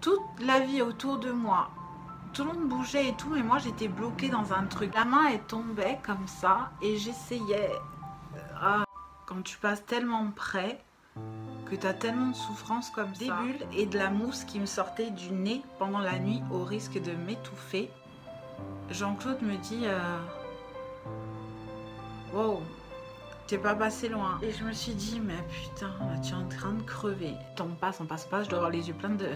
toute la vie autour de moi, tout le monde bougeait et tout, mais moi j'étais bloquée dans un truc. La main elle tombait comme ça et j'essayais. Quand tu passes tellement près que tu as tellement de souffrance comme ça, des bulles et de la mousse qui me sortait du nez pendant la nuit au risque de m'étouffer. Jean-Claude me dit wow, t'es pas passé loin. Et je me suis dit, mais putain, là, tu es en train de crever. On passe pas, je dois avoir les yeux pleins de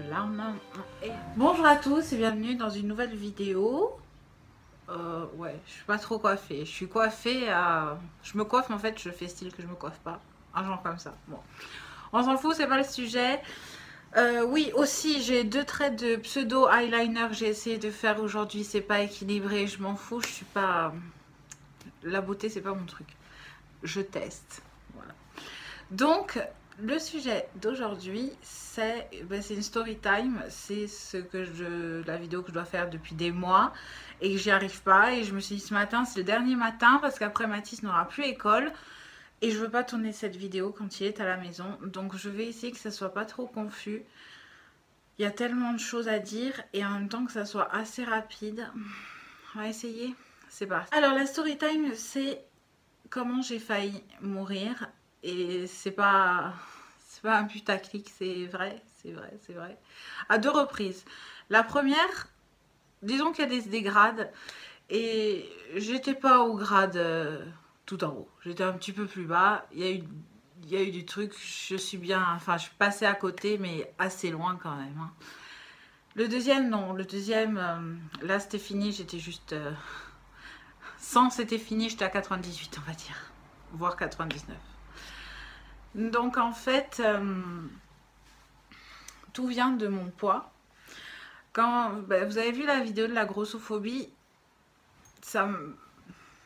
larmes. Et bonjour à tous et bienvenue dans une nouvelle vidéo. Ouais, je suis pas trop coiffée. Je suis coiffée à... Je me coiffe, mais en fait, je fais style que je me coiffe pas. Un genre comme ça. Bon, on s'en fout, c'est pas le sujet. Oui, aussi, j'ai 2 traits de pseudo eyeliner que j'ai essayé de faire aujourd'hui. C'est pas équilibré, je m'en fous. Je suis pas... La beauté, c'est pas mon truc. Je teste. Voilà. Donc, le sujet d'aujourd'hui, c'est une story time. C'est la vidéo que je dois faire depuis des mois et que j'y arrive pas. Et je me suis dit ce matin, c'est le dernier matin parce qu'après Mathis n'aura plus école. Et je veux pas tourner cette vidéo quand il est à la maison. Donc, je vais essayer que ça soit pas trop confus. Il y a tellement de choses à dire et en même temps que ça soit assez rapide. On va essayer. C'est parti. Alors, la story time, c'est comment j'ai failli mourir. Et c'est pas un putaclic, c'est vrai. À 2 reprises. La première, disons qu'il y a des grades. Et j'étais pas au grade tout en haut. J'étais un petit peu plus bas. Il y a eu du truc. Je suis bien... Enfin, je suis passée à côté, mais assez loin quand même. Hein. Le deuxième, non. Le deuxième, là, c'était fini. J'étais juste... Sans c'était fini, j'étais à 98, on va dire. Voire 99. Donc, en fait, tout vient de mon poids. Quand vous avez vu la vidéo de la grossophobie,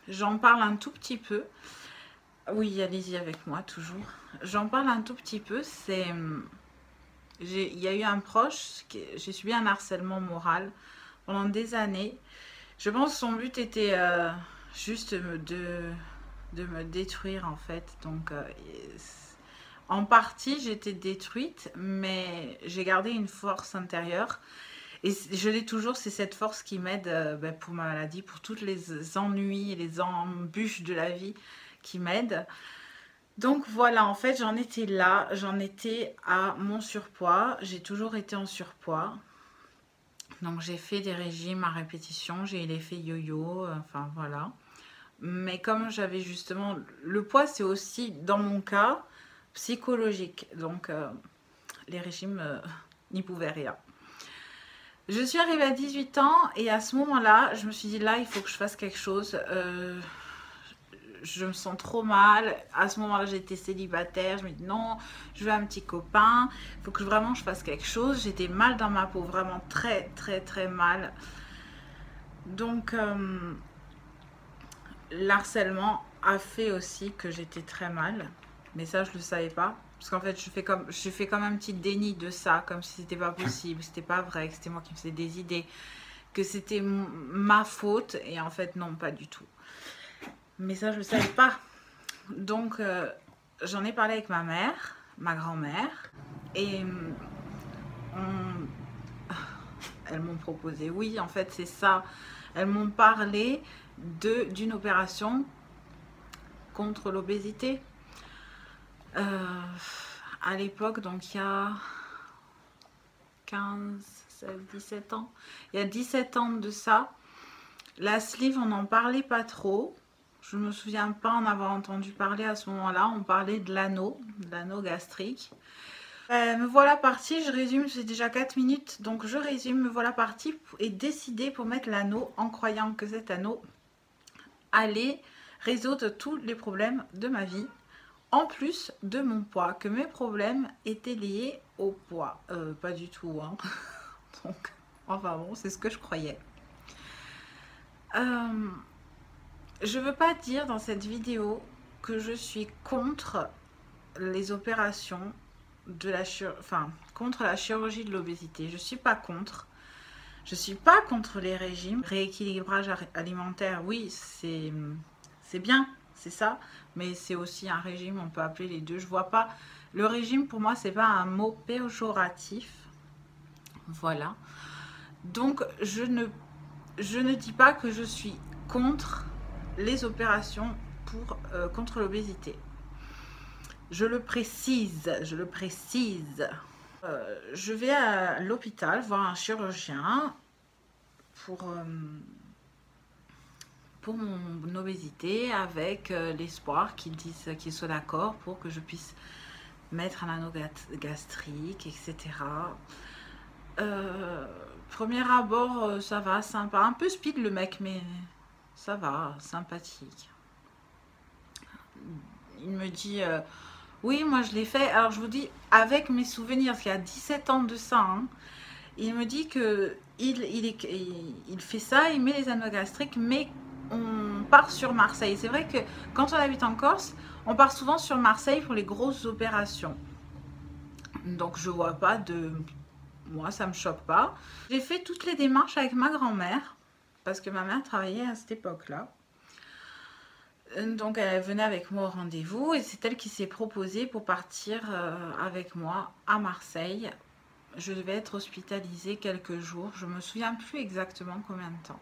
j'en parle un tout petit peu. Oui, allez-y avec moi, toujours. J'en parle un tout petit peu. Il y a eu un proche, j'ai subi un harcèlement moral pendant des années. Je pense que son but était juste de me détruire, en fait. Donc, en partie, j'étais détruite, mais j'ai gardé une force intérieure. Et je l'ai toujours, c'est cette force qui m'aide pour ma maladie, pour toutes les ennuis et les embûches de la vie qui m'aident. Donc voilà, en fait, j'en étais là, j'en étais à mon surpoids. J'ai toujours été en surpoids. Donc j'ai fait des régimes à répétition, j'ai eu l'effet yo-yo, enfin voilà. Mais comme j'avais justement... Le poids, c'est aussi, dans mon cas, psychologique. Donc les régimes n'y pouvaient rien. Je suis arrivée à 18 ans et à ce moment-là, je me suis dit là, il faut que je fasse quelque chose. Je me sens trop mal. À ce moment-là, j'étais célibataire. Je me dis non, je veux un petit copain. Il faut que vraiment je fasse quelque chose. J'étais mal dans ma peau, vraiment très mal. Donc, l'harcèlement a fait aussi que j'étais très mal. Mais ça, je ne le savais pas. Parce qu'en fait, je fais comme un petit déni de ça, comme si c'était pas possible, c'était pas vrai, que c'était moi qui me faisais des idées, que c'était ma faute. Et en fait, non, pas du tout. Mais ça, je ne savais pas. Donc, j'en ai parlé avec ma mère, ma grand-mère. Et elles m'ont proposé. Oui, en fait, c'est ça. Elles m'ont parlé d'une opération contre l'obésité. À l'époque, donc il y a 15, 16, 17 ans. Il y a 17 ans de ça. La sleeve, on n'en parlait pas trop. Je ne me souviens pas en avoir entendu parler à ce moment-là. On parlait de l'anneau gastrique. Me voilà partie, je résume, c'est déjà 4 minutes. Donc je résume, me voilà partie et décidée pour mettre l'anneau en croyant que cet anneau allait résoudre tous les problèmes de ma vie. En plus de mon poids, que mes problèmes étaient liés au poids. Pas du tout, hein. Donc, enfin bon, c'est ce que je croyais. Je veux pas dire dans cette vidéo que je suis contre les opérations contre la chirurgie de l'obésité. Je suis pas contre. Je suis pas contre les régimes. Rééquilibrage alimentaire, oui, c'est bien, c'est ça. Mais c'est aussi un régime, on peut appeler les deux. Je vois pas. Le régime, pour moi, c'est pas un mot péjoratif. Voilà. Donc, je ne dis pas que je suis contre les opérations contre l'obésité. Je le précise, je le précise. Je vais à l'hôpital voir un chirurgien pour mon obésité, avec l'espoir qu'il soit d'accord pour que je puisse mettre un anneau gastrique, etc. Premier abord, ça va, sympa. Un peu speed le mec, mais ça va, sympathique. Il me dit, oui, moi je l'ai fait. Alors je vous dis, avec mes souvenirs, parce qu'il y a 17 ans de ça, hein, il me dit que il fait ça, il met les anneaux gastriques, mais on part sur Marseille. C'est vrai que quand on habite en Corse, on part souvent sur Marseille pour les grosses opérations. Donc je vois pas de... Moi, ça me choque pas. J'ai fait toutes les démarches avec ma grand-mère, parce que ma mère travaillait à cette époque-là. Donc elle venait avec moi au rendez-vous et c'est elle qui s'est proposée pour partir avec moi à Marseille. Je devais être hospitalisée quelques jours. Je me souviens plus exactement combien de temps.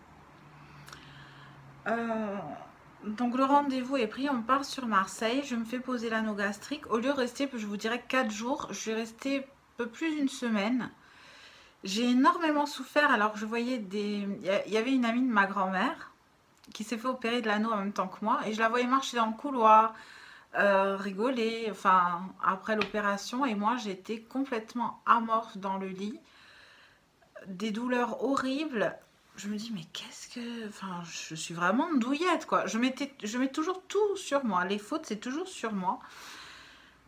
Donc le rendez-vous est pris, on part sur Marseille. Je me fais poser l'anneau gastrique. Au lieu de rester, je vous dirais 4 jours, je suis restée un peu plus d'une semaine. J'ai énormément souffert alors que je voyais des... Il y avait une amie de ma grand-mère qui s'est fait opérer de l'anneau en même temps que moi. Et je la voyais marcher dans le couloir, rigoler, enfin, après l'opération. Et moi, j'étais complètement amorphe dans le lit. Des douleurs horribles. Je me dis, mais qu'est-ce que... Enfin, je suis vraiment douillette, quoi. Je mets toujours tout sur moi. Les fautes, c'est toujours sur moi.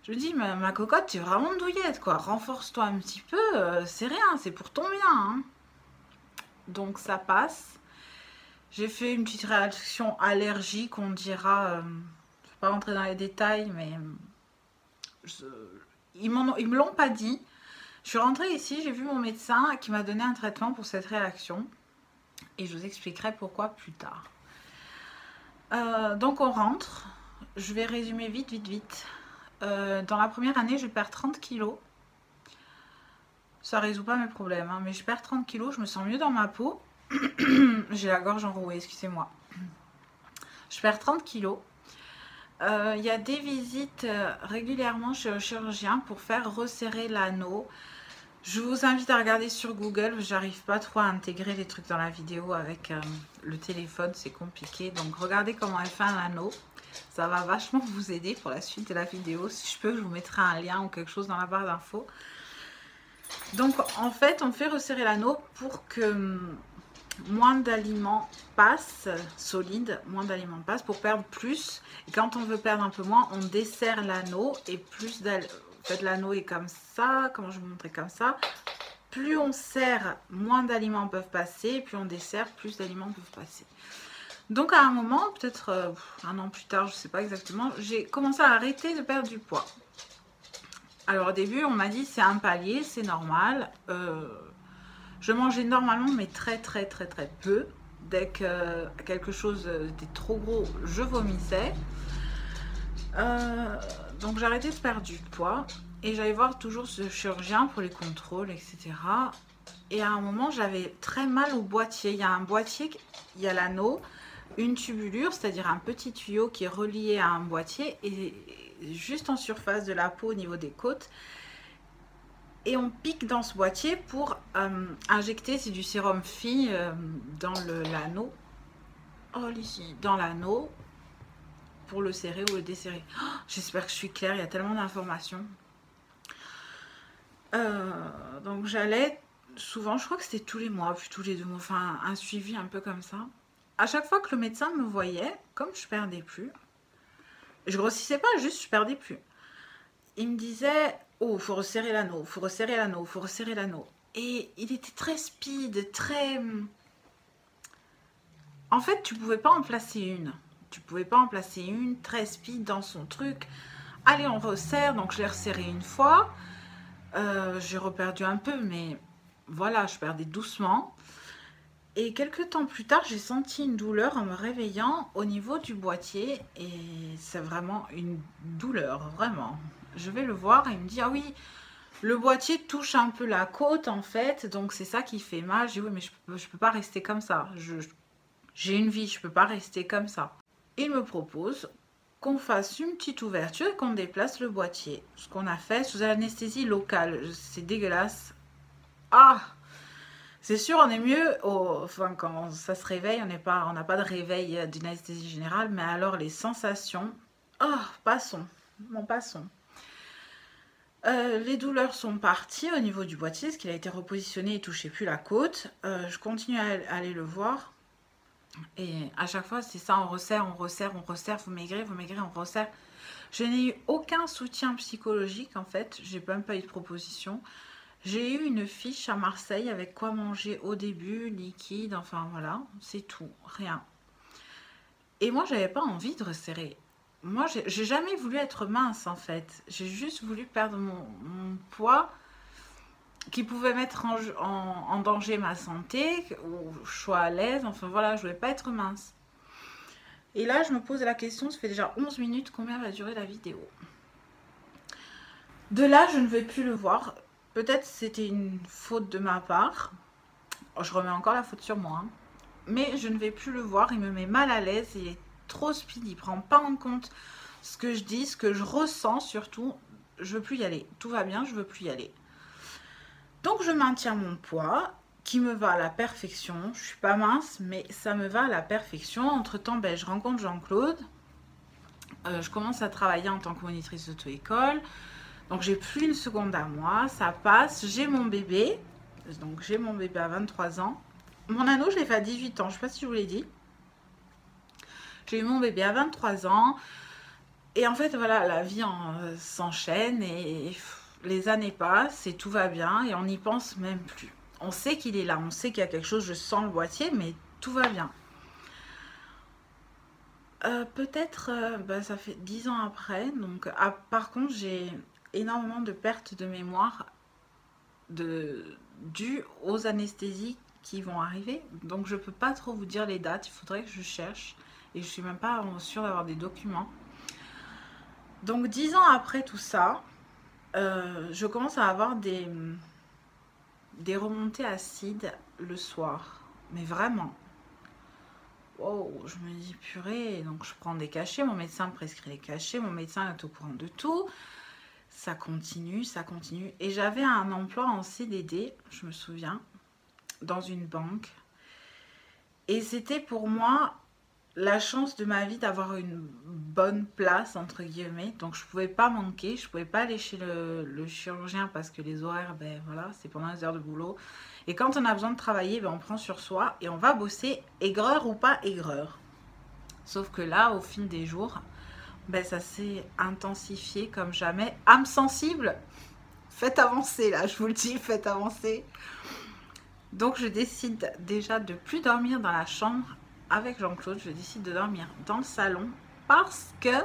Je me dis, ma cocotte, tu es vraiment douillette, quoi. Renforce-toi un petit peu. C'est rien, c'est pour ton bien, hein. Donc, ça passe. J'ai fait une petite réaction allergique, on dira. Je ne vais pas rentrer dans les détails, mais ils me l'ont pas dit. Je suis rentrée ici, j'ai vu mon médecin qui m'a donné un traitement pour cette réaction. Et je vous expliquerai pourquoi plus tard. Donc on rentre. Je vais résumer vite. Dans la première année, je perds 30 kilos. Ça ne résout pas mes problèmes, hein, mais je perds 30 kilos, je me sens mieux dans ma peau. J'ai la gorge enrouée, excusez-moi. Je perds 30 kilos. Il y a des visites régulièrement chez le chirurgien pour faire resserrer l'anneau. Je vous invite à regarder sur Google. J'arrive pas trop à intégrer les trucs dans la vidéo avec le téléphone, c'est compliqué. Donc regardez comment elle fait un anneau. Ça va vachement vous aider pour la suite de la vidéo. Si je peux, je vous mettrai un lien ou quelque chose dans la barre d'infos. Donc en fait, on fait resserrer l'anneau pour que moins d'aliments passent, solides, moins d'aliments passent pour perdre plus. Et quand on veut perdre un peu moins, on desserre l'anneau et plus d'aliments. En fait, l'anneau est comme ça, comment je vais vous montrer comme ça. Plus on serre, moins d'aliments peuvent passer, plus on desserre, plus d'aliments peuvent passer. Donc à un moment, peut-être un an plus tard, je ne sais pas exactement, j'ai commencé à arrêter de perdre du poids. Alors au début, on m'a dit c'est un palier, c'est normal. Je mangeais normalement, mais très peu. Dès que quelque chose était trop gros, je vomissais. Donc j'ai arrêté de perdre du poids. Et j'allais voir toujours ce chirurgien pour les contrôles, etc. Et à un moment, j'avais très mal au boîtier. Il y a un boîtier, il y a l'anneau, une tubulure, c'est-à-dire un petit tuyau qui est relié à un boîtier. Et juste en surface de la peau au niveau des côtes. Et on pique dans ce boîtier pour injecter, c'est du sérum Phi dans l'anneau. Oh, ici, dans l'anneau, pour le serrer ou le desserrer. Oh, j'espère que je suis claire, il y a tellement d'informations. Donc j'allais souvent, je crois que c'était tous les mois, puis tous les 2 mois, enfin un suivi un peu comme ça. À chaque fois que le médecin me voyait, comme je perdais plus, je grossissais pas, juste je perdais plus. Il me disait, oh, faut resserrer l'anneau, faut resserrer l'anneau, faut resserrer l'anneau. Et il était très speed, très... En fait, tu pouvais pas en placer une. Tu pouvais pas en placer une, très speed dans son truc. Allez, on resserre, donc je l'ai resserré une fois. J'ai reperdu un peu, mais voilà, je perdais doucement. Et quelques temps plus tard, j'ai senti une douleur en me réveillant au niveau du boîtier. Et c'est vraiment une douleur, vraiment. Je vais le voir et il me dit, ah oui, Le boîtier touche un peu la côte en fait, donc c'est ça qui fait mal. J'ai dit oui mais je peux pas rester comme ça. J'ai une vie, je peux pas rester comme ça. Il me propose qu'on fasse une petite ouverture et qu'on déplace le boîtier. Ce qu'on a fait sous anesthésie locale. C'est dégueulasse. Ah! C'est sûr, on est mieux enfin, quand ça se réveille, on n'a pas de réveil d'une anesthésie générale, mais alors les sensations, oh, passons, bon, passons. Les douleurs sont parties au niveau du boîtier, parce qu'il a été repositionné et ne touchait plus la côte. Je continue à aller le voir. Et à chaque fois, c'est ça, on resserre, on resserre, on resserre, vous maigrez, on resserre. Je n'ai eu aucun soutien psychologique en fait, j'ai même pas eu de proposition. J'ai eu une fiche à Marseille avec quoi manger au début, liquide, enfin voilà, c'est tout, rien. Et moi, j'avais pas envie de resserrer. Moi, j'ai jamais voulu être mince en fait. J'ai juste voulu perdre mon poids qui pouvait mettre en danger ma santé, ou je sois à l'aise, enfin voilà, je voulais pas être mince. Et là, je me pose la question, ça fait déjà 11 minutes, combien va durer la vidéo? De là, je ne vais plus le voir. Peut-être c'était une faute de ma part. Je remets encore la faute sur moi. Hein. Mais je ne vais plus le voir. Il me met mal à l'aise. Il est trop speed. Il ne prend pas en compte ce que je dis, ce que je ressens surtout. Je veux plus y aller. Tout va bien, je veux plus y aller. Donc je maintiens mon poids qui me va à la perfection. Je suis pas mince, mais ça me va à la perfection. Entre-temps, ben, je rencontre Jean-Claude. Je commence à travailler en tant que monitrice d'auto-école. Donc j'ai plus une seconde à moi, ça passe, j'ai mon bébé, donc j'ai mon bébé à 23 ans. Mon anneau, je l'ai fait à 18 ans, je ne sais pas si je vous l'ai dit. J'ai eu mon bébé à 23 ans. Et en fait, voilà, la vie s'enchaîne et les années passent et tout va bien et on n'y pense même plus. On sait qu'il est là, on sait qu'il y a quelque chose, je sens le boîtier, mais tout va bien. Peut-être, ça fait 10 ans après, donc par contre, j'ai énormément de pertes de mémoire dues aux anesthésies qui vont arriver. Donc je peux pas trop vous dire les dates, il faudrait que je cherche. Et je suis même pas sûre d'avoir des documents. Donc 10 ans après tout ça, je commence à avoir des remontées acides le soir. Mais vraiment. Wow, je me dis purée, donc je prends des cachets, mon médecin me prescrit les cachets, mon médecin est au courant de tout. Ça continue, ça continue. Et j'avais un emploi en CDD, je me souviens, dans une banque. Et c'était pour moi la chance de ma vie d'avoir une bonne place, entre guillemets. Donc je ne pouvais pas manquer, je ne pouvais pas aller chez le chirurgien parce que les horaires, ben voilà, c'est pendant les heures de boulot. Et quand on a besoin de travailler, ben on prend sur soi et on va bosser, aigreur ou pas aigreur. Sauf que là, au fil des jours, ben ça s'est intensifié comme jamais. Âme sensible, faites avancer là, je vous le dis, faites avancer. Donc je décide déjà de plus dormir dans la chambre avec Jean-Claude, je décide de dormir dans le salon parce que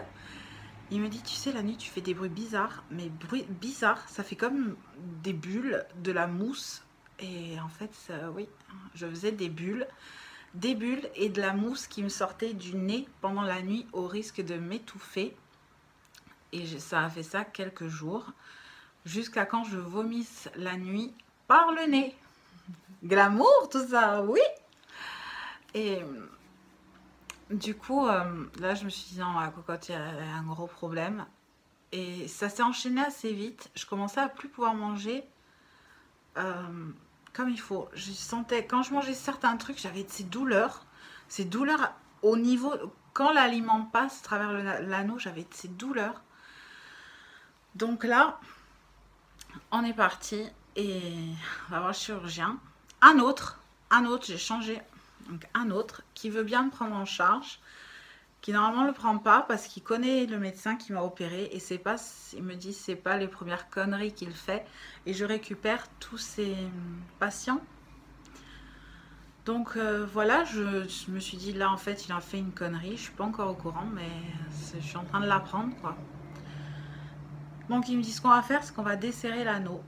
il me dit, tu sais, la nuit tu fais des bruits bizarres, mais bruits bizarres, ça fait comme des bulles, de la mousse. Et en fait, oui, je faisais des bulles et de la mousse qui me sortait du nez pendant la nuit au risque de m'étouffer. Et ça a fait ça quelques jours, jusqu'à quand je vomisse la nuit par le nez. Glamour, tout ça, oui. Et du coup, là, je me suis dit, non, la cocotte, il y a un gros problème. Et ça s'est enchaîné assez vite. Je commençais à plus pouvoir manger comme il faut. Je sentais, quand je mangeais certains trucs, j'avais ces douleurs au niveau, quand l'aliment passe à travers l'anneau, j'avais ces douleurs. Donc là, on est parti et on va voir le chirurgien. Un autre, j'ai changé. Donc un autre qui veut bien me prendre en charge, qui normalement ne le prend pas parce qu'il connaît le médecin qui m'a opéré et c'est pas, il me dit c'est pas les premières conneries qu'il fait et je récupère tous ces patients. Donc voilà, je me suis dit là en fait il a fait une connerie, je suis pas encore au courant mais je suis en train de l'apprendre quoi. Donc il me dit ce qu'on va faire, c'est qu'on va desserrer l'anneau.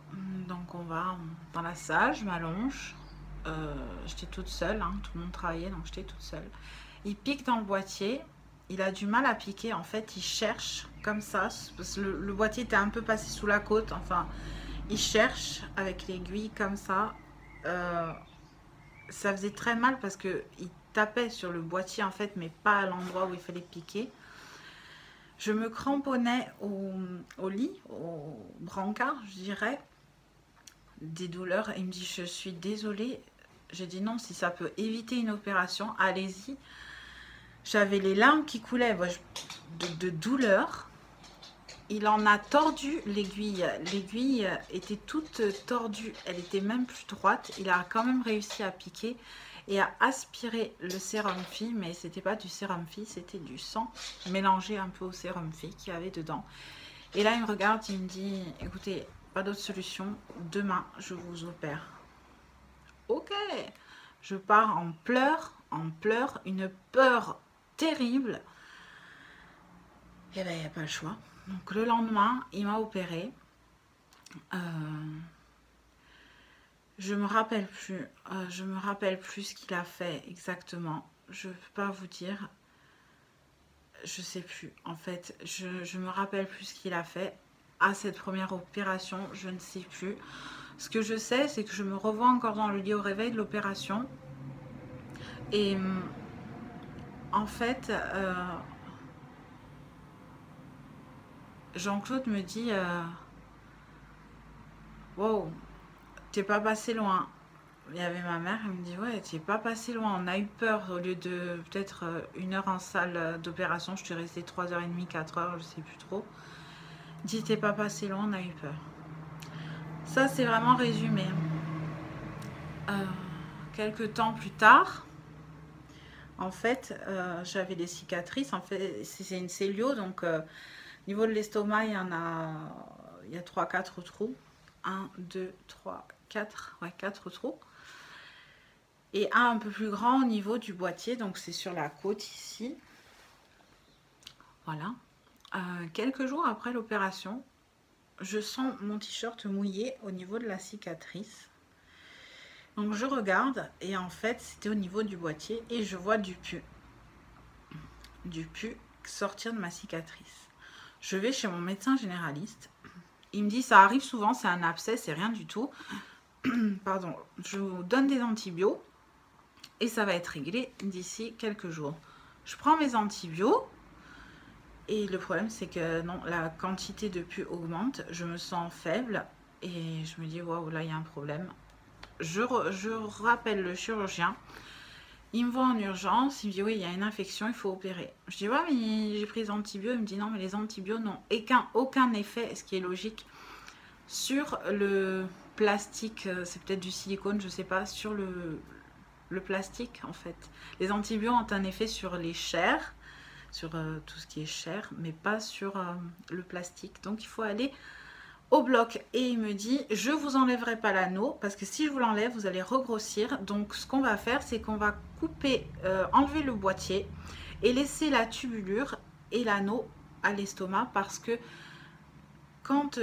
Donc on va dans la salle, je m'allonge. J'étais toute seule, hein, tout le monde travaillait donc j'étais toute seule. Il pique dans le boîtier, il a du mal à piquer, en fait il cherche comme ça, parce que le boîtier était un peu passé sous la côte, enfin il cherche avec l'aiguille comme ça. Ça faisait très mal parce que il tapait sur le boîtier en fait, mais pas à l'endroit où il fallait piquer. Je me cramponnais au lit, au brancard, je dirais, des douleurs. Il me dit, je suis désolée. J'ai dit non, si ça peut éviter une opération, allez-y. J'avais les larmes qui coulaient de douleur. Il en a tordu l'aiguille. L'aiguille était toute tordue. Elle était même plus droite. Il a quand même réussi à piquer et à aspirer le sérum Phi. Mais c'était pas du sérum Phi, c'était du sang mélangé un peu au sérum Phi qu'il y avait dedans. Et là, il me regarde, il me dit, écoutez, pas d'autre solution. Demain, je vous opère. Ok. Je pars en pleurs, une peur terrible. Et ben, il n'y a pas le choix. Donc le lendemain, il m'a opéré. Je me rappelle plus ce qu'il a fait exactement. Je ne peux pas vous dire. Je sais plus. En fait, je me rappelle plus ce qu'il a fait à cette première opération. Je ne sais plus. Ce que je sais, c'est que je me revois encore dans le lit au réveil de l'opération. Et en fait, Jean-Claude me dit wow, t'es pas passé loin. Il y avait ma mère, elle me dit ouais, t'es pas passé loin. On a eu peur au lieu de peut-être 1 heure en salle d'opération. Je suis restée 3h30, 4h, je sais plus trop. Elle dit t'es pas passé loin, on a eu peur. Ça, c'est vraiment résumé. Quelques temps plus tard, en fait, j'avais des cicatrices. En fait, c'est une cellulose, donc au niveau de l'estomac, il y a 3-4 trous. 1, 2, 3, 4. Ouais, 4 trous. Et un peu plus grand au niveau du boîtier, donc c'est sur la côte ici. Voilà. Quelques jours après l'opération, je sens mon t-shirt mouillé au niveau de la cicatrice. Donc je regarde et en fait c'était au niveau du boîtier et je vois du pus sortir de ma cicatrice. Je vais chez mon médecin généraliste. Il me dit ça arrive souvent, c'est un abcès, c'est rien du tout. Pardon, je vous donne des antibiotiques et ça va être réglé d'ici quelques jours. Je prends mes antibiotiques et le problème c'est que non, la quantité de pus augmente, je me sens faible et je me dis waouh, là il y a un problème. Je rappelle le chirurgien, il me voit en urgence, il me dit oui il y a une infection, il faut opérer. Je dis ouais mais j'ai pris des antibiotiques, il me dit non mais les antibiotiques n'ont aucun effet, ce qui est logique, sur le plastique, c'est peut-être du silicone, je sais pas, sur le plastique en fait. Les antibiotiques ont un effet sur les chairs, sur tout ce qui est chair, mais pas sur le plastique. Donc il faut aller au bloc. Et il me dit, je vous enlèverai pas l'anneau, parce que si je vous l'enlève, vous allez regrossir. Donc ce qu'on va faire, c'est qu'on va couper, enlever le boîtier et laisser la tubulure et l'anneau à l'estomac, parce que quand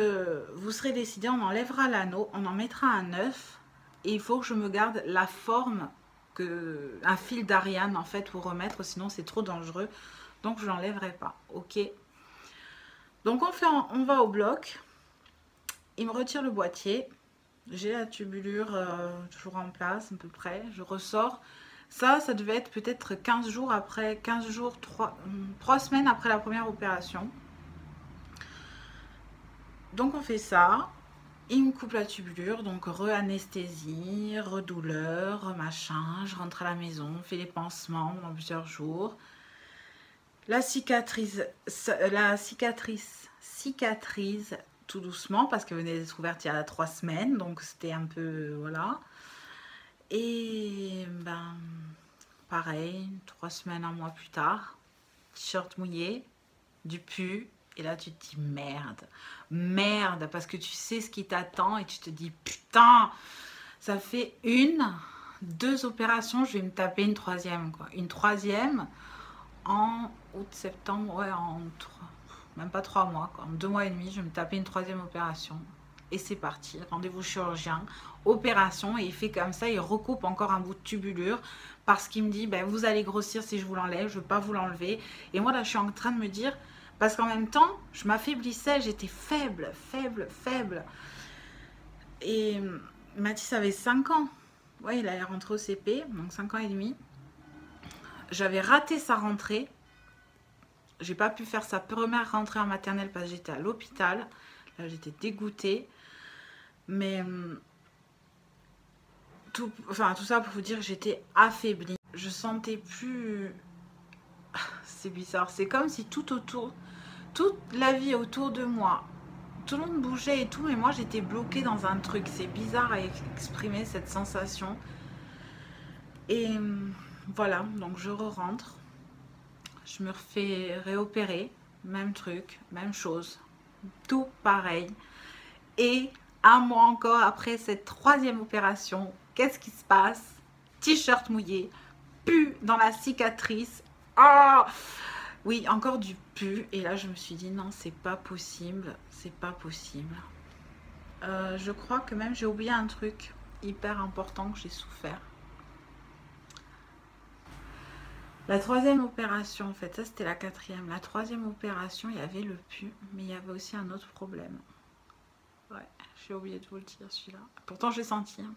vous serez décidé, on enlèvera l'anneau, on en mettra un œuf, et il faut que je me garde la forme, un fil d'Ariane en fait pour remettre, sinon c'est trop dangereux, donc je l'enlèverai pas. Ok, donc on va au bloc. Il me retire le boîtier, j'ai la tubulure toujours en place à peu près, je ressors. Ça devait être peut-être 15 jours après, 15 jours, 3 semaines après la première opération. Donc on fait ça, il me coupe la tubulure, donc re-anesthésie, redouleur, machin, je rentre à la maison, on fait les pansements dans plusieurs jours. La cicatrice cicatrise tout doucement parce qu'elle venait d'être ouverte il y a 3 semaines, donc c'était un peu voilà. Et ben pareil, 3 semaines, 1 mois plus tard, t-shirt mouillé, du pus, et là tu te dis merde, parce que tu sais ce qui t'attend et tu te dis putain, ça fait 2 opérations, je vais me taper une troisième quoi, une troisième en août, septembre, ouais, même pas 3 mois, quoi. En 2 mois et demi, je vais me taper une troisième opération. Et c'est parti, rendez-vous chirurgien, opération, et il fait comme ça, il recoupe encore un bout de tubulure, parce qu'il me dit, ben, vous allez grossir si je vous l'enlève, je ne veux pas vous l'enlever. Et moi, là, je suis en train de me dire, parce qu'en même temps, je m'affaiblissais, j'étais faible. Et Mathis avait 5 ans. Ouais, il allait rentrer au CP, donc 5 ans et demi. J'avais raté sa rentrée. J'ai pas pu faire sa première rentrée en maternelle parce que j'étais à l'hôpital. Là, j'étais dégoûtée. Mais tout ça pour vous dire que j'étais affaiblie. Je sentais plus... C'est bizarre. C'est comme si toute la vie autour de moi, tout le monde bougeait et tout, mais moi j'étais bloquée dans un truc. C'est bizarre à exprimer cette sensation. Et voilà, donc je rentre. Je me refais réopérer. Même truc, même chose. Tout pareil. Et un mois encore après cette 3e opération, qu'est-ce qui se passe? T-shirt mouillé, pu dans la cicatrice. Ah, oui, encore du pu. Et là, je me suis dit, non, c'est pas possible. C'est pas possible. Je crois que même j'ai oublié un truc hyper important que j'ai souffert. La 3e opération, en fait, ça c'était la 4e. La 3e opération, il y avait le pu, mais il y avait aussi un autre problème. Ouais, j'ai oublié de vous le dire celui-là. Pourtant, j'ai senti. Hein.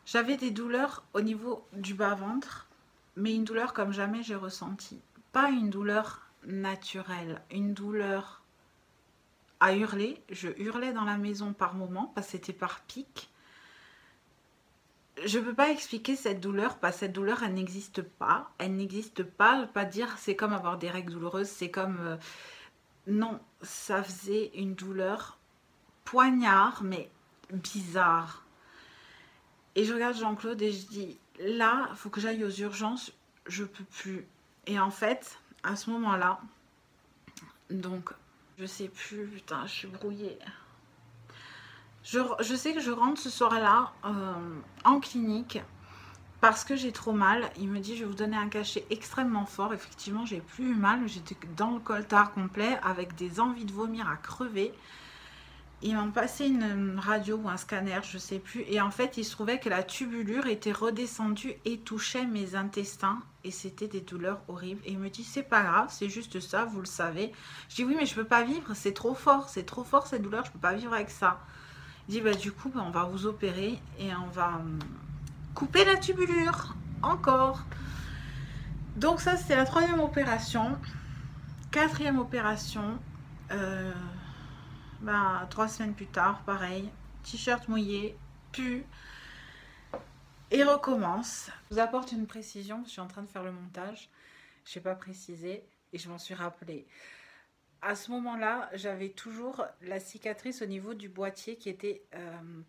J'avais des douleurs au niveau du bas-ventre, mais une douleur comme jamais j'ai ressenti. Pas une douleur naturelle, une douleur à hurler. Je hurlais dans la maison par moments, parce que c'était par pic. Je ne peux pas expliquer cette douleur, parce que cette douleur, elle n'existe pas. Elle n'existe pas. Je ne veux pas dire c'est comme avoir des règles douloureuses, c'est comme... Non, ça faisait une douleur poignard, mais bizarre. Et je regarde Jean-Claude et je dis, là, il faut que j'aille aux urgences, je peux plus. Et en fait, à ce moment-là, donc, je sais plus, putain, je suis brouillée. Je sais que je rentre ce soir-là en clinique parce que j'ai trop mal. Il me dit, je vais vous donner un cachet extrêmement fort. Effectivement, j'ai plus eu mal, j'étais dans le coltard complet avec des envies de vomir à crever. Ils m'ont passé une radio ou un scanner, je sais plus. Et en fait, il se trouvait que la tubulure était redescendue et touchait mes intestins. Et c'était des douleurs horribles. Et il me dit, c'est pas grave, c'est juste ça, vous le savez. Je dis, oui, mais je peux pas vivre, c'est trop fort cette douleur, je peux pas vivre avec ça. Il dit, bah du coup, on va vous opérer et on va couper la tubulure. Encore. Donc ça, c'était la 3e opération. 4e opération. 3 semaines plus tard, pareil, t-shirt mouillé, pu, et recommence. Je vous apporte une précision, je suis en train de faire le montage, je n'ai pas précisé et je m'en suis rappelé. À ce moment-là, j'avais toujours la cicatrice au niveau du boîtier qui était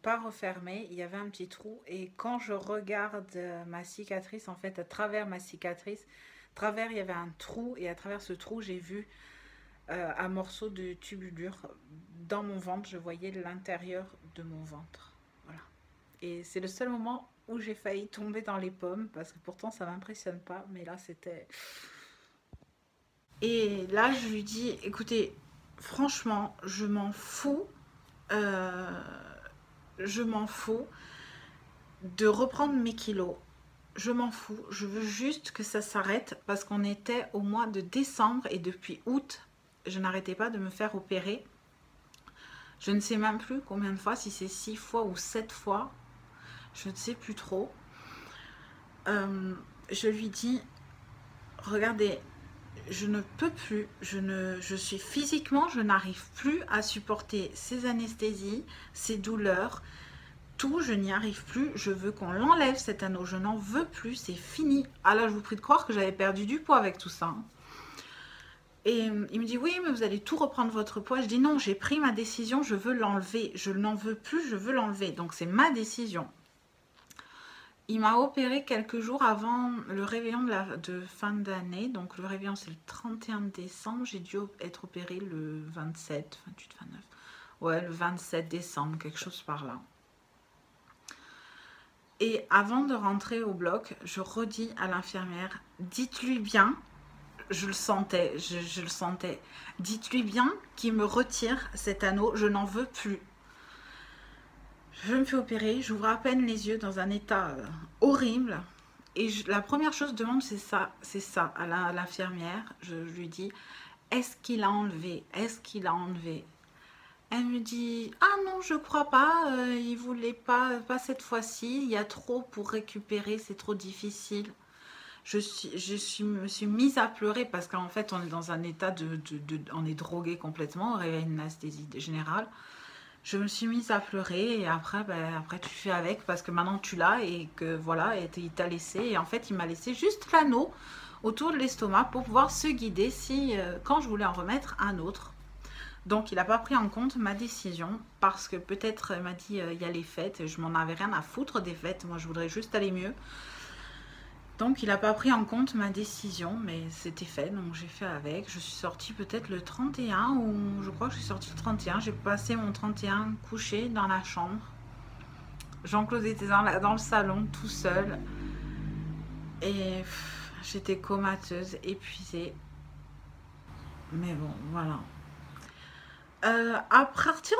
pas refermée, il y avait un petit trou et quand je regarde ma cicatrice, en fait, à travers ma cicatrice, il y avait un trou et à travers ce trou, j'ai vu un morceau de tubulure dans mon ventre, je voyais l'intérieur de mon ventre. Voilà. Et c'est le seul moment où j'ai failli tomber dans les pommes, parce que pourtant ça m'impressionne pas, mais là c'était... Et là je lui dis, écoutez, franchement, je m'en fous de reprendre mes kilos. Je m'en fous, je veux juste que ça s'arrête, parce qu'on était au mois de décembre et depuis août, je n'arrêtais pas de me faire opérer. Je ne sais même plus combien de fois, si c'est 6 fois ou 7 fois. Je ne sais plus trop. Je lui dis, regardez, je ne peux plus. Je suis physiquement, je n'arrive plus à supporter ces anesthésies, ces douleurs. Tout, je n'y arrive plus. Je veux qu'on l'enlève cet anneau. Je n'en veux plus, c'est fini. Ah là, je vous prie de croire que j'avais perdu du poids avec tout ça. Hein. Et il me dit, oui, mais vous allez tout reprendre votre poids. Je dis, non, j'ai pris ma décision, je veux l'enlever. Je n'en veux plus, je veux l'enlever. Donc, c'est ma décision. Il m'a opéré quelques jours avant le réveillon de fin d'année. Donc, le réveillon, c'est le 31 décembre. J'ai dû être opérée le 27, 28, 29. Ouais, le 27 décembre, quelque chose par là. Et avant de rentrer au bloc, je redis à l'infirmière, dites-lui bien... Je le sentais, je le sentais. Dites-lui bien qu'il me retire cet anneau, je n'en veux plus. Je me fais opérer, j'ouvre à peine les yeux dans un état horrible. Et la première chose que je demande, c'est ça à l'infirmière. Je lui dis, est-ce qu'il a enlevé? Est-ce qu'il a enlevé? Elle me dit, ah non, je crois pas, il voulait pas cette fois-ci, il y a trop pour récupérer, c'est trop difficile. Me suis mise à pleurer parce qu'en fait, on est dans un état on est drogué complètement, on réveille une anesthésie générale. Je me suis mise à pleurer et après, ben, après tu fais avec parce que maintenant tu l'as et que voilà, il t'a laissé. Et en fait, il m'a laissé juste l'anneau autour de l'estomac pour pouvoir se guider si, quand je voulais en remettre un autre. Donc, il n'a pas pris en compte ma décision parce que peut-être il m'a dit il y a les fêtes, je m'en avais rien à foutre des fêtes, moi je voudrais juste aller mieux. Donc, il n'a pas pris en compte ma décision, mais c'était fait, donc j'ai fait avec. Je suis sortie peut-être le 31, ou je crois que je suis sortie le 31. J'ai passé mon 31 couché dans la chambre. Jean-Claude était dans le salon, tout seul. Et j'étais comateuse, épuisée. Mais bon, voilà. À partir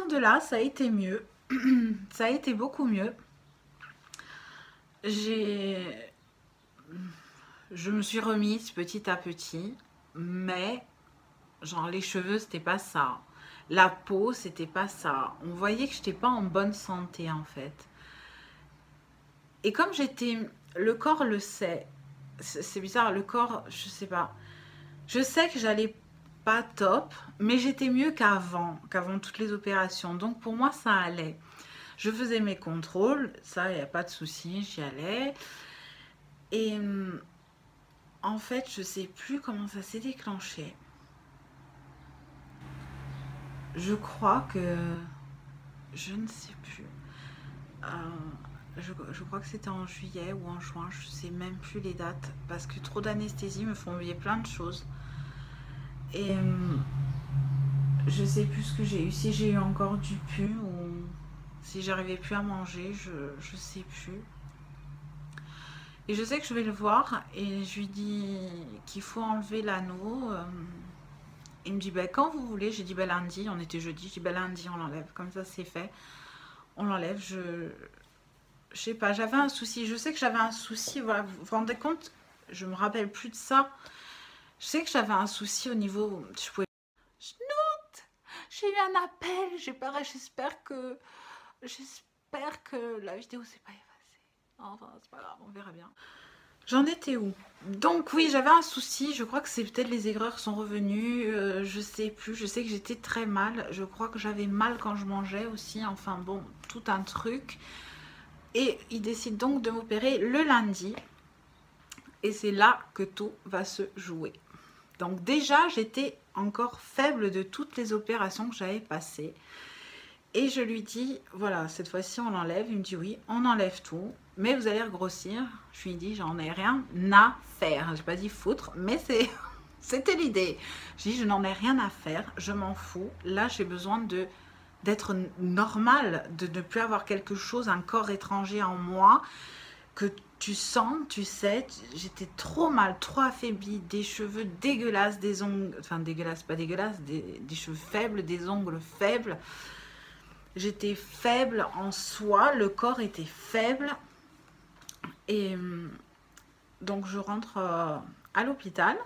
de là, ça a été mieux. Ça a été beaucoup mieux. Je me suis remise petit à petit, mais genre les cheveux c'était pas ça, la peau c'était pas ça, on voyait que j'étais pas en bonne santé en fait. Et comme le corps le sait, c'est bizarre, le corps, je sais pas, je sais que j'allais pas top, mais j'étais mieux qu'avant toutes les opérations, donc pour moi ça allait. Je faisais mes contrôles, ça, il n'y a pas de souci, j'y allais. Et en fait, je sais plus comment ça s'est déclenché. Je crois que... Je ne sais plus. Je crois que c'était en juillet ou en juin, je sais même plus les dates. Parce que trop d'anesthésie me font oublier plein de choses. Et je sais plus ce que j'ai eu. Si j'ai eu encore du pu ou... Si j'arrivais plus à manger, je sais plus. Et je sais que je vais le voir et je lui dis qu'il faut enlever l'anneau. Il me dit bah, quand vous voulez. J'ai dit bah, lundi, on était jeudi. Je dis bah, lundi on l'enlève. Comme ça c'est fait. On l'enlève. Je sais pas, j'avais un souci. Je sais que j'avais un souci. Voilà, vous vous rendez compte? Je me rappelle plus de ça. Je sais que j'avais un souci au niveau... Je pouvais... Chenoute, j'ai eu un appel. J'espère que la vidéo s'est pas effacée. Enfin, c'est pas grave, on verra bien. J'en étais où? Donc oui, j'avais un souci. Je crois que c'est peut-être les aigreurs sont revenues. Je sais plus. Je sais que j'étais très mal. Je crois que j'avais mal quand je mangeais aussi. Enfin bon, tout un truc. Et il décide donc de m'opérer le lundi. Et c'est là que tout va se jouer. Donc déjà, j'étais encore faible de toutes les opérations que j'avais passées. Et je lui dis, voilà, cette fois-ci on l'enlève. Il me dit oui, on enlève tout, mais vous allez regrossir. Je lui dis, j'en ai rien à faire. J'ai pas dit foutre, mais c'était l'idée. Je dis, je n'en ai rien à faire, je m'en fous. Là, j'ai besoin d'être normal, de ne plus avoir quelque chose, un corps étranger en moi, que tu sens, tu sais. J'étais trop mal, trop affaiblie, des cheveux dégueulasses, des ongles, enfin dégueulasses, pas dégueulasses, des cheveux faibles, des ongles faibles. J'étais faible en soi, le corps était faible. Et donc je rentre à l'hôpital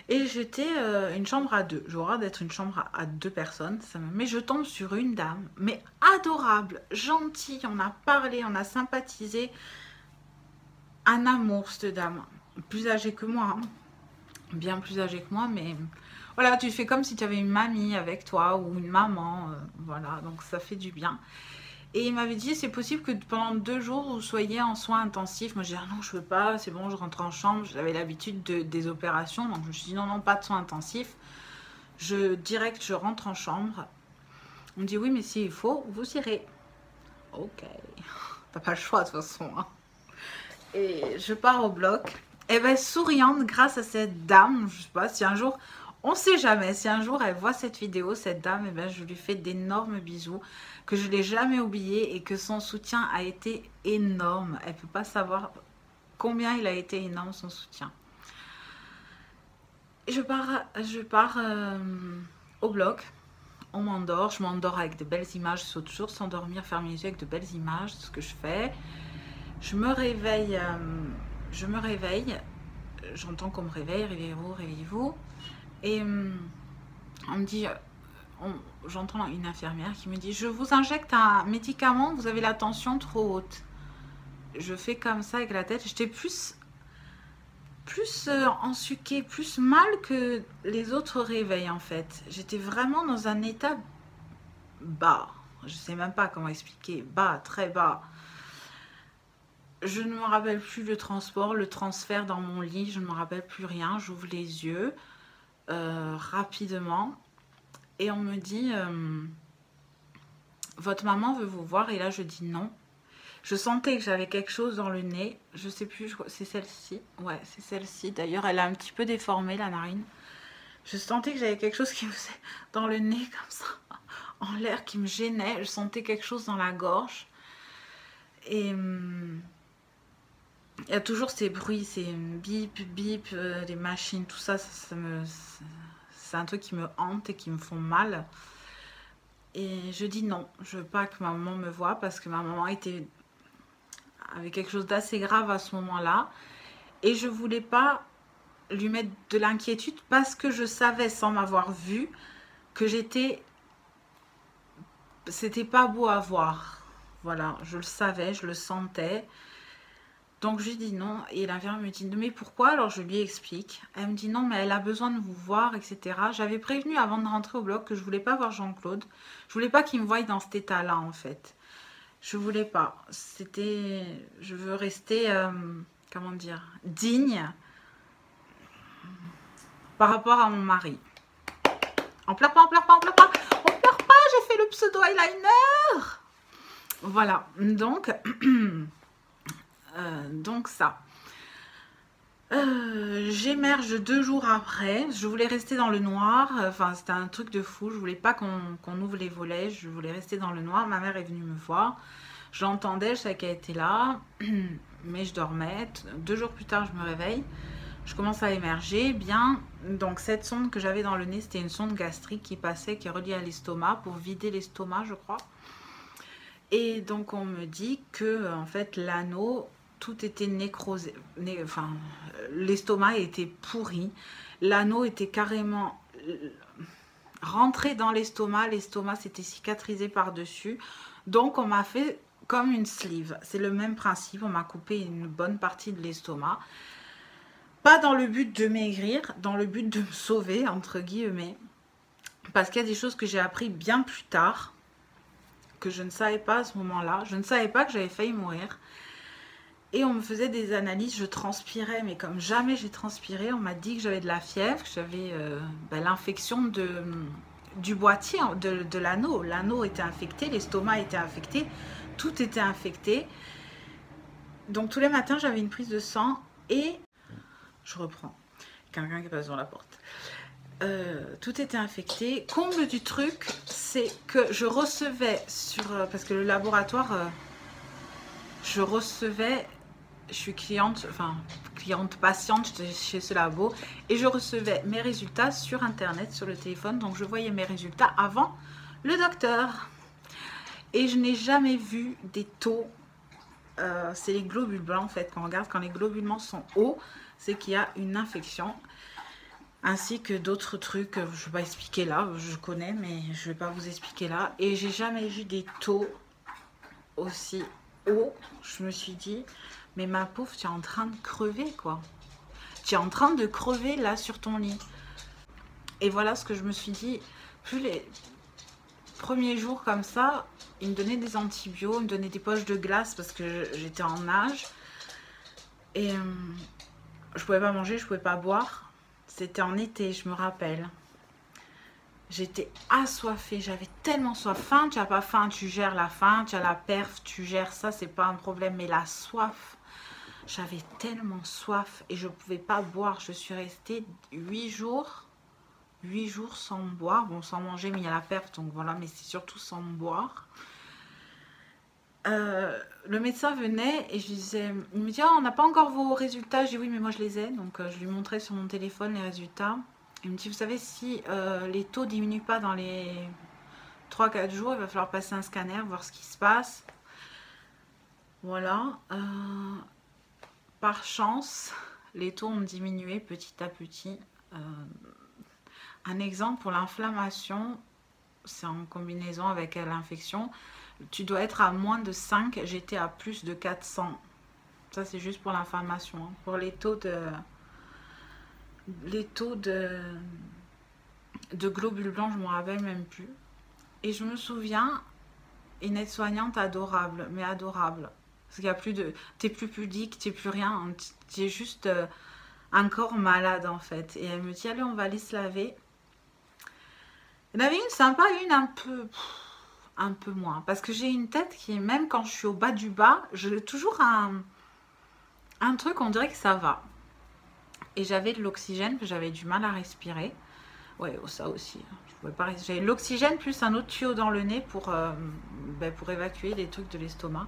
et j'étais une chambre à deux. J'aurais d'être une chambre à deux personnes. Mais je tombe sur une dame, mais adorable, gentille. On a parlé, on a sympathisé. Un amour, cette dame. Plus âgée que moi, hein. Bien plus âgée que moi, mais... Voilà, tu fais comme si tu avais une mamie avec toi ou une maman, voilà, donc ça fait du bien. Et il m'avait dit, c'est possible que pendant 2 jours, vous soyez en soins intensifs. Moi, j'ai dit, ah non, je veux pas, c'est bon, je rentre en chambre. J'avais l'habitude des opérations, donc je me suis dit, non, non, pas de soins intensifs. Direct, je rentre en chambre. On me dit, oui, mais s'il faut, vous irez. Ok, t'as pas le choix de toute façon, hein. Et je pars au bloc. Et bien, souriante, grâce à cette dame, je sais pas, si un jour... On sait jamais, si un jour elle voit cette vidéo, cette dame, eh ben, je lui fais d'énormes bisous, que je ne l'ai jamais oublié et que son soutien a été énorme. Elle ne peut pas savoir combien il a été énorme son soutien. Je pars au bloc, on m'endort, je m'endors avec de belles images, je saute toujours s'endormir, fermer les yeux avec de belles images, c'est ce que je fais. Je me réveille, j'entends qu'on me réveille, réveillez-vous, réveillez-vous. Et on me dit, j'entends une infirmière qui me dit: je vous injecte un médicament, vous avez la tension trop haute. Je fais comme ça avec la tête. J'étais plus ensuquée, plus mal que les autres réveils en fait. J'étais vraiment dans un état bas. Je sais même pas comment expliquer. Bas, très bas. Je ne me rappelle plus le transport, le transfert dans mon lit. Je ne me rappelle plus rien. J'ouvre les yeux rapidement. Et on me dit votre maman veut vous voir. Et là, je dis non. Je sentais que j'avais quelque chose dans le nez. Je sais plus, c'est celle-ci. Ouais, c'est celle-ci. D'ailleurs, elle a un petit peu déformé la narine. Je sentais que j'avais quelque chose qui me faisait dans le nez comme ça, en l'air, qui me gênait. Je sentais quelque chose dans la gorge. Et il y a toujours ces bruits, ces bip, bip, des machines, tout ça, c'est un truc qui me hante et qui me font mal. Et je dis non, je veux pas que ma maman me voie parce que ma maman avait quelque chose d'assez grave à ce moment-là. Et je voulais pas lui mettre de l'inquiétude parce que je savais, sans m'avoir vue, que c'était pas beau à voir. Voilà, je le savais, je le sentais. Donc je lui dis non, et l'infirmière me dit mais pourquoi? Alors je lui explique. Elle me dit non, mais elle a besoin de vous voir, etc. J'avais prévenu avant de rentrer au bloc que je voulais pas voir Jean-Claude. Je voulais pas qu'il me voie dans cet état-là en fait. Je voulais pas. Je veux rester, comment dire, digne par rapport à mon mari. On pleure pas, on pleure pas, on pleure pas, on pleure pas. J'ai fait le pseudo eyeliner. Voilà, donc ça. J'émerge 2 jours après. Je voulais rester dans le noir. Enfin, c'était un truc de fou. Je voulais pas qu'on ouvre les volets. Je voulais rester dans le noir. Ma mère est venue me voir. Je l'entendais, je savais qu'elle était là. Mais je dormais. 2 jours plus tard, je me réveille. Je commence à émerger. Bien. Donc, cette sonde que j'avais dans le nez, c'était une sonde gastrique qui passait, qui est reliée à l'estomac pour vider l'estomac, je crois. Et donc, on me dit que, en fait, l'anneau, tout était nécrosé. Enfin, l'estomac était pourri. L'anneau était carrément rentré dans l'estomac. L'estomac s'était cicatrisé par-dessus. Donc, on m'a fait comme une sleeve. C'est le même principe. On m'a coupé une bonne partie de l'estomac. Pas dans le but de maigrir, dans le but de me sauver, entre guillemets. Parce qu'il y a des choses que j'ai appris bien plus tard, que je ne savais pas à ce moment-là. Je ne savais pas que j'avais failli mourir. Et on me faisait des analyses, je transpirais, mais comme jamais j'ai transpiré. On m'a dit que j'avais de la fièvre, que j'avais l'infection du boîtier, de l'anneau. L'anneau était infecté, l'estomac était infecté, tout était infecté. Donc tous les matins, j'avais une prise de sang et... Je reprends. Quelqu'un qui passe dans la porte. Tout était infecté. Comble du truc, c'est que je recevais parce que le laboratoire, je recevais... Je suis cliente, enfin patiente chez ce labo et je recevais mes résultats sur internet, sur le téléphone. Donc je voyais mes résultats avant le docteur. Et je n'ai jamais vu des taux. C'est les globules blancs en fait. Quand on regarde, quand les globules blancs sont hauts, c'est qu'il y a une infection. Ainsi que d'autres trucs, je ne vais pas expliquer là, je connais, mais je ne vais pas vous expliquer là. Et j'ai jamais vu des taux aussi hauts. Je me suis dit, mais ma pauvre, tu es en train de crever quoi. Tu es en train de crever là sur ton lit. Et voilà ce que je me suis dit. Plus les premiers jours comme ça, ils me donnaient des antibiotiques, ils me donnaient des poches de glace parce que j'étais en nage. Et je pouvais pas manger, je pouvais pas boire. C'était en été, je me rappelle. J'étais assoiffée, j'avais tellement soif. Faim, tu n'as pas faim, tu gères la faim. Tu as la perf, tu gères ça, c'est pas un problème. Mais la soif, j'avais tellement soif et je ne pouvais pas boire. Je suis restée 8 jours sans boire. Bon, sans manger, mais il y a la perf, donc voilà. Mais c'est surtout sans boire. Le médecin venait et je disais, il me dit oh, on n'a pas encore vos résultats. Je dis oui mais moi je les ai, donc je lui montrais sur mon téléphone les résultats. Il me dit vous savez si les taux diminuent pas dans les 3-4 jours, il va falloir passer un scanner, voir ce qui se passe. Voilà, par chance les taux ont diminué petit à petit. Un exemple pour l'inflammation, c'est en combinaison avec l'infection. Tu dois être à moins de 5, j'étais à plus de 400. Ça, c'est juste pour l'inflammation. Hein. Pour les taux de globules blancs, je ne me rappelle même plus. Et je me souviens, une aide-soignante adorable, mais adorable. Parce qu'il y a plus de... T'es plus pudique, t'es plus rien. T'es juste un corps malade, en fait. Et elle me dit, allez, on va aller se laver. Il y en avait une sympa, une un peu moins. Parce que j'ai une tête qui, même quand je suis au bas du bas, j'ai toujours un truc, on dirait que ça va. Et j'avais de l'oxygène, que j'avais du mal à respirer. Ouais, ça aussi. Je pouvais pas respirer. J'avais l'oxygène plus un autre tuyau dans le nez pour évacuer les trucs de l'estomac.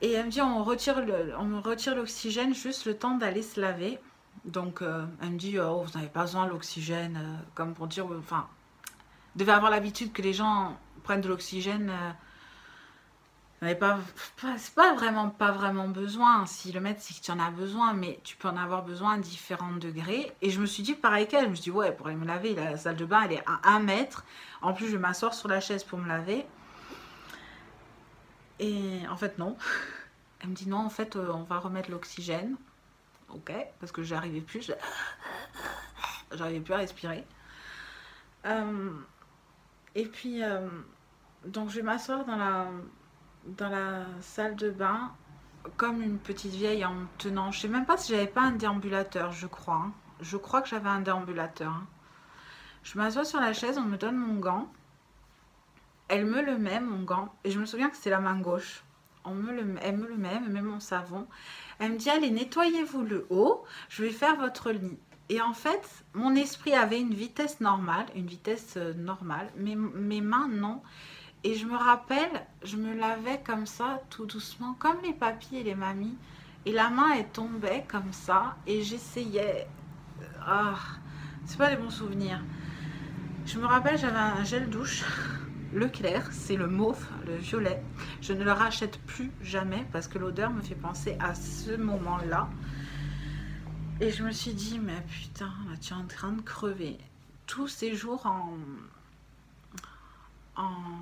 Et elle me dit, on me retire l'oxygène juste le temps d'aller se laver. Donc, elle me dit, oh, vous n'avez pas besoin de l'oxygène. Comme pour dire, enfin, vous devez avoir l'habitude que les gens prennent de l'oxygène. C'est pas vraiment besoin. Si le maître, c'est que tu en as besoin, mais tu peux en avoir besoin à différents degrés. Et je me suis dit, pareil qu'elle, je me suis dit, ouais, pour aller me laver, la salle de bain, elle est à 1 mètre. En plus, je vais m'asseoir sur la chaise pour me laver. Et en fait, non. Elle me dit, non, en fait, on va remettre l'oxygène. Ok, parce que j'arrivais plus. J'arrivais plus à respirer. Et puis, donc, je vais m'asseoir dans la salle de bain comme une petite vieille en tenant, je sais même pas si j'avais pas un déambulateur, je crois. Hein. Je crois que j'avais un déambulateur. Hein. Je m'assois sur la chaise, on me donne mon gant. Elle me le met, mon gant. Et je me souviens que c'était la main gauche. Elle me le met, elle met mon savon. Elle me dit, allez, nettoyez-vous le haut. Je vais faire votre lit. Et en fait, mon esprit avait une vitesse normale. Mais mes mains, non. Et je me rappelle, je me lavais comme ça, tout doucement, comme les papis et les mamies. Et la main, elle tombait comme ça. Et j'essayais... Ah, c'est pas les bons souvenirs. Je me rappelle, j'avais un gel douche. Leclerc, c'est le mauve, le violet. Je ne le rachète plus jamais parce que l'odeur me fait penser à ce moment-là. Et je me suis dit, mais putain, là, tu es en train de crever. Tous ces jours en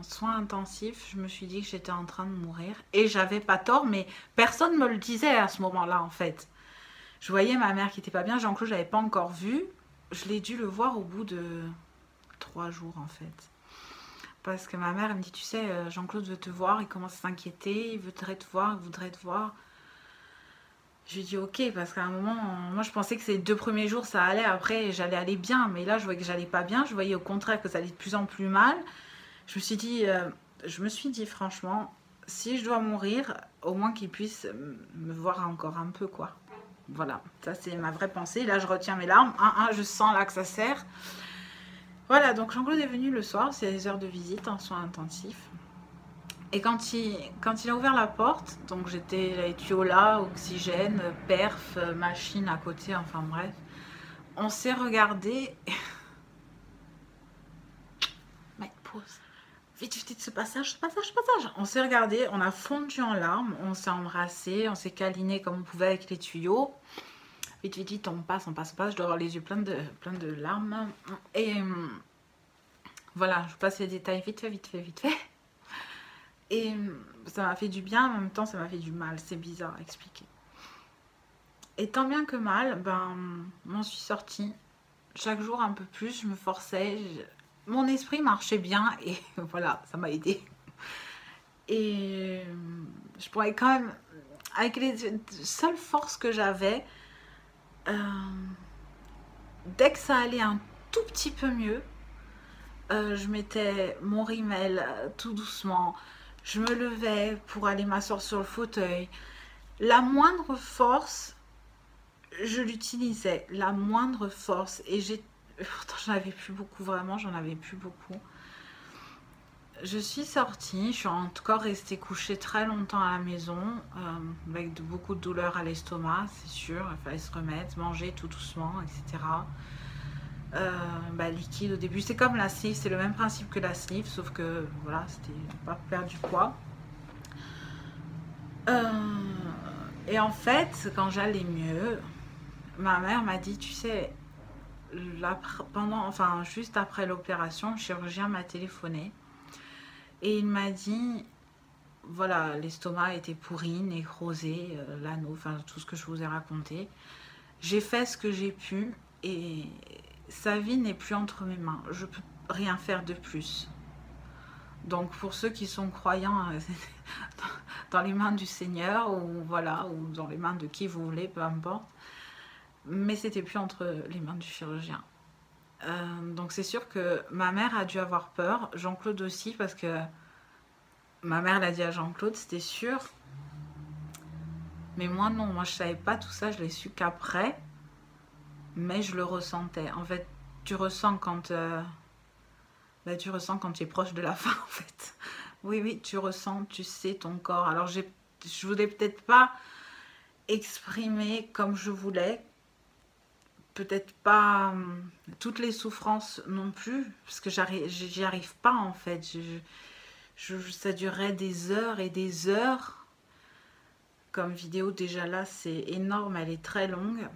soins intensifs, je me suis dit que j'étais en train de mourir. Et j'avais pas tort, mais personne ne me le disait à ce moment-là, en fait. Je voyais ma mère qui était pas bien. Jean-Claude, je l'avais pas encore vu. Je l'ai dû le voir au bout de 3 jours, en fait. Parce que ma mère, elle me dit, tu sais, Jean-Claude veut te voir, il commence à s'inquiéter, il voudrait te voir, Je lui dis ok, parce qu'à un moment, moi je pensais que ces 2 premiers jours ça allait, après j'allais aller bien, mais là je voyais que j'allais pas bien, je voyais au contraire que ça allait de plus en plus mal. Je me suis dit franchement, si je dois mourir, au moins qu'il puisse me voir encore un peu, quoi. Voilà, ça c'est ma vraie pensée. Là je retiens mes larmes, je sens là que ça sert. Voilà, donc Jean-Claude est venu le soir, c'est les heures de visite en soins intensifs. Et quand il a ouvert la porte, donc j'étais les tuyaux là, oxygène, perf, machine à côté, enfin bref. On s'est regardé. Mec, pause. Vite, vite, ce passage. On s'est regardé, on a fondu en larmes, on s'est embrassé, on s'est câliné comme on pouvait avec les tuyaux. Vite, vite, vite, on passe. Je dois avoir les yeux pleins de larmes. Et voilà, je vous passe les détails vite fait. Et ça m'a fait du bien, en même temps ça m'a fait du mal, c'est bizarre à expliquer. Et tant bien que mal, m'en suis sortie. Chaque jour un peu plus, je me forçais. Mon esprit marchait bien et voilà, ça m'a aidé. Et je pourrais quand même, avec les seules forces que j'avais, dès que ça allait un tout petit peu mieux, je mettais mon rímel tout doucement. Je me levais pour aller m'asseoir sur le fauteuil. La moindre force, je l'utilisais. La moindre force. Et pourtant, j'en avais plus beaucoup, vraiment, j'en avais plus beaucoup. Je suis sortie, je suis encore restée couchée très longtemps à la maison, avec beaucoup de douleurs à l'estomac, c'est sûr. Il fallait se remettre, manger tout doucement, etc. Liquide au début, c'est comme la sleeve, c'est le même principe que la sleeve, sauf que voilà, c'était pas perdre du poids. Et en fait, quand j'allais mieux, ma mère m'a dit, tu sais, enfin juste après l'opération, le chirurgien m'a téléphoné et il m'a dit, voilà, l'estomac était pourri, nécrosé, l'anneau, enfin tout ce que je vous ai raconté. J'ai fait ce que j'ai pu et sa vie n'est plus entre mes mains. Je peux rien faire de plus. Donc pour ceux qui sont croyants dans les mains du Seigneur ou voilà, ou dans les mains de qui vous voulez, peu importe. Mais c'était plus entre les mains du chirurgien. Donc c'est sûr que ma mère a dû avoir peur, Jean-Claude aussi, parce que ma mère l'a dit à Jean-Claude, c'était sûr. Mais moi non, moi je savais pas tout ça, je l'ai su qu'après. Mais je le ressentais. En fait, tu ressens quand tu es proche de la fin, en fait. Oui, oui, tu ressens, tu sais ton corps. Alors je voulais peut-être pas exprimer comme je voulais. Peut-être pas toutes les souffrances non plus, parce que j'y arrive pas en fait. Ça durait des heures et des heures. Comme vidéo déjà là, c'est énorme, elle est très longue.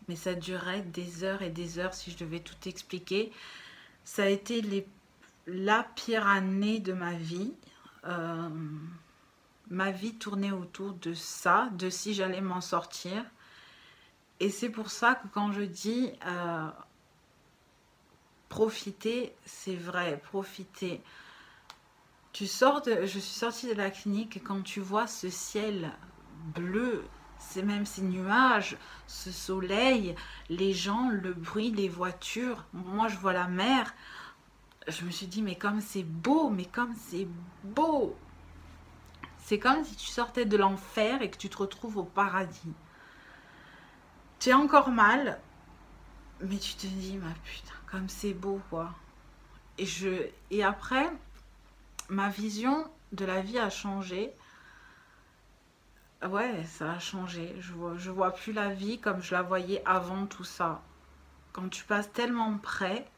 Mais ça durait des heures et des heures si je devais tout expliquer. Ça a été la pire année de ma vie. Ma vie tournait autour de ça, de si j'allais m'en sortir. Et c'est pour ça que quand je dis profiter, c'est vrai, profiter. Je suis sortie de la clinique et quand tu vois ce ciel bleu, c'est même ces nuages, ce soleil, les gens, le bruit des voitures, moi je vois la mer, je me suis dit mais comme c'est beau, mais comme c'est beau. C'est comme si tu sortais de l'enfer et que tu te retrouves au paradis. Tu es encore mal, mais tu te dis, ma putain, comme c'est beau, quoi. Et après, ma vision de la vie a changé. Ouais, ça a changé. Je vois plus la vie comme je la voyais avant tout ça. Quand tu passes tellement près,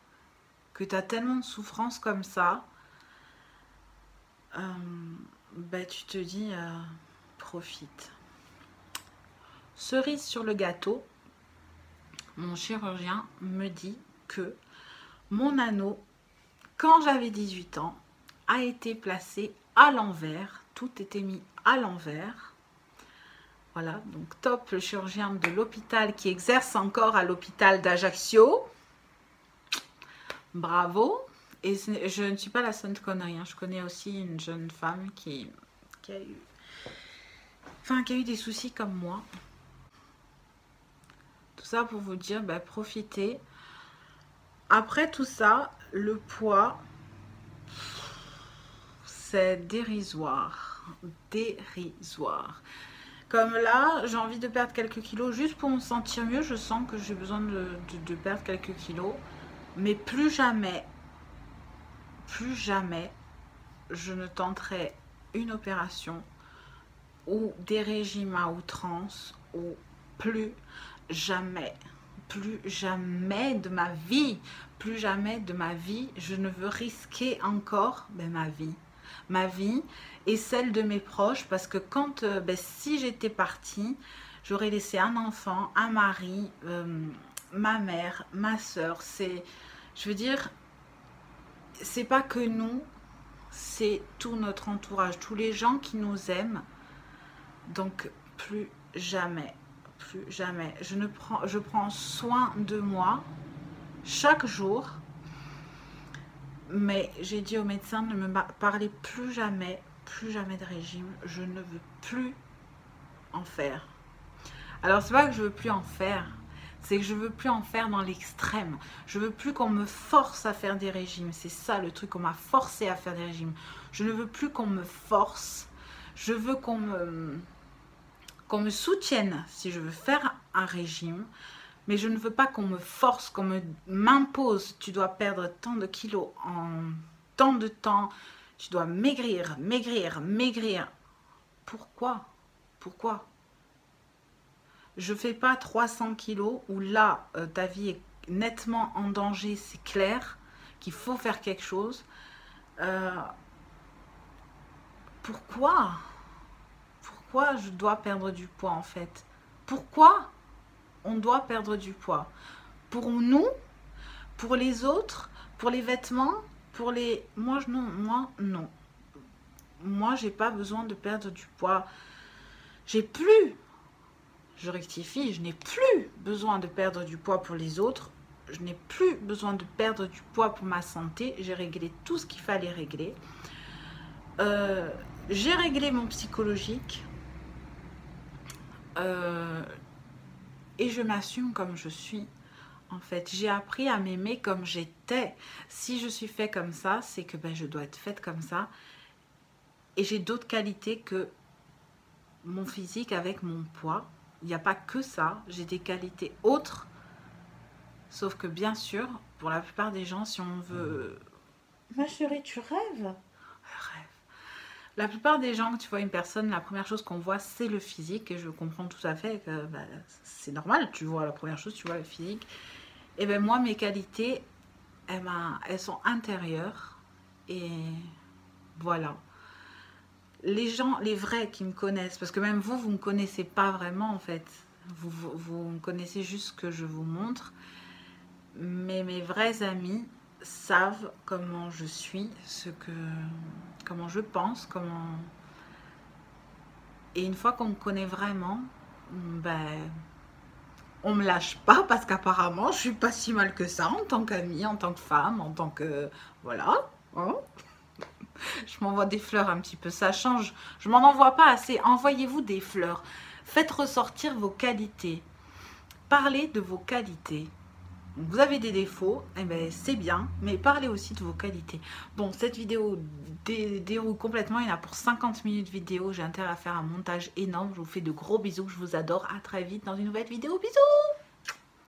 que tu as tellement de souffrance comme ça, ben, tu te dis, profite. Cerise sur le gâteau, mon chirurgien me dit que mon anneau, quand j'avais 18 ans, a été placé à l'envers. Tout était mis à l'envers. Voilà, donc top, le chirurgien de l'hôpital qui exerce encore à l'hôpital d'Ajaccio. Bravo. Et je ne suis pas la seule connerie. Hein. Je connais aussi une jeune femme qui a eu des soucis comme moi. Tout ça pour vous dire, bah, profitez. Après tout ça, le poids, c'est dérisoire. Dérisoire. Comme là, j'ai envie de perdre quelques kilos juste pour me sentir mieux. Je sens que j'ai besoin de perdre quelques kilos. Mais plus jamais, je ne tenterai une opération ou des régimes à outrance ou plus jamais de ma vie, je ne veux risquer encore ma vie et celle de mes proches parce que quand, si j'étais partie, j'aurais laissé un enfant, un mari, ma mère, ma soeur, je veux dire, c'est pas que nous, c'est tout notre entourage, tous les gens qui nous aiment. Donc plus jamais, je prends soin de moi chaque jour. Mais j'ai dit au médecin de ne me parler plus jamais de régime. Je ne veux plus en faire. Alors c'est pas que je veux plus en faire, c'est que je veux plus en faire dans l'extrême. Je veux plus qu'on me force à faire des régimes. C'est ça le truc, on m'a forcé à faire des régimes. Je ne veux plus qu'on me force. Je veux qu'on me soutienne si je veux faire un régime. Mais je ne veux pas qu'on me force, qu'on m'impose. Tu dois perdre tant de kilos en tant de temps. Tu dois maigrir. Pourquoi? Je ne fais pas 300 kilos où là, ta vie est nettement en danger. C'est clair qu'il faut faire quelque chose. Pourquoi je dois perdre du poids en fait? Pourquoi on doit perdre du poids? pour nous, pour les autres, pour les vêtements, pour les... Moi, non. Moi, j'ai pas besoin de perdre du poids. J'ai plus, je rectifie, je n'ai plus besoin de perdre du poids pour les autres. Je n'ai plus besoin de perdre du poids pour ma santé. J'ai réglé tout ce qu'il fallait régler. J'ai réglé mon psychologique. Et je m'assume comme je suis. En fait, j'ai appris à m'aimer comme j'étais. Si je suis faite comme ça, c'est que je dois être faite comme ça. Et j'ai d'autres qualités que mon physique avec mon poids. Il n'y a pas que ça. J'ai des qualités autres. Sauf que bien sûr, pour la plupart des gens, si on veut... Ma chérie, tu rêves? Rêve. La plupart des gens, quand tu vois une personne, la première chose qu'on voit, c'est le physique. Et je comprends tout à fait que c'est normal. Tu vois la première chose, tu vois le physique. Et bien moi, mes qualités, elles sont intérieures. Et voilà. Les gens, les vrais qui me connaissent, parce que même vous ne me connaissez pas vraiment en fait. Vous me connaissez juste ce que je vous montre. Mais mes vrais amis savent comment je suis, comment je pense, comment... Et une fois qu'on me connaît vraiment, on me lâche pas parce qu'apparemment je suis pas si mal que ça en tant qu'amie, en tant que femme, en tant que... Voilà. Hein? Je m'envoie des fleurs un petit peu, ça change. Je m'en envoie pas assez. Envoyez-vous des fleurs. Faites ressortir vos qualités. Parlez de vos qualités. Vous avez des défauts, eh ben c'est bien, mais parlez aussi de vos qualités. Bon, cette vidéo déroule complètement, il y en a pour 50 minutes vidéo, j'ai intérêt à faire un montage énorme. Je vous fais de gros bisous, je vous adore, à très vite dans une nouvelle vidéo, bisous.